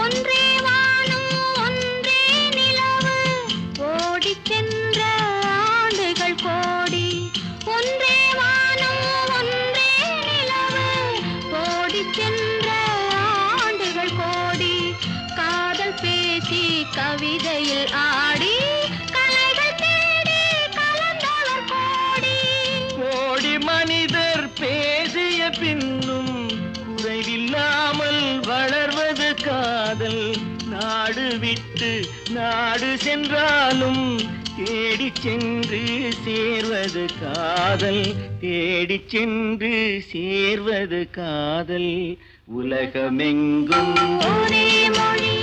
ஒன்றே வானம் ஒன்றே நிலவு ஓடிச் சென்ற ஆண்டுகள் கோடி ஒன்றே வானம் ஒன்றே நிலவு ஓடிச் சென்ற ஆண்டுகள் கோடி காதல் பேசி கவிதையில் ஆடி கலைகள் தேடி கலந்தவர் கோடி கோடி மனிதர் பேசிய பின்னும் குறைவில்லாமல் வளர்வது காதல் நாடு விட்டு நாடு சென்றாலும் தேடிச் சென்று சேர்வது காதல் தேடிச் சென்று சேர்வது காதல் உலகமெங்கும் ஒரே மொழி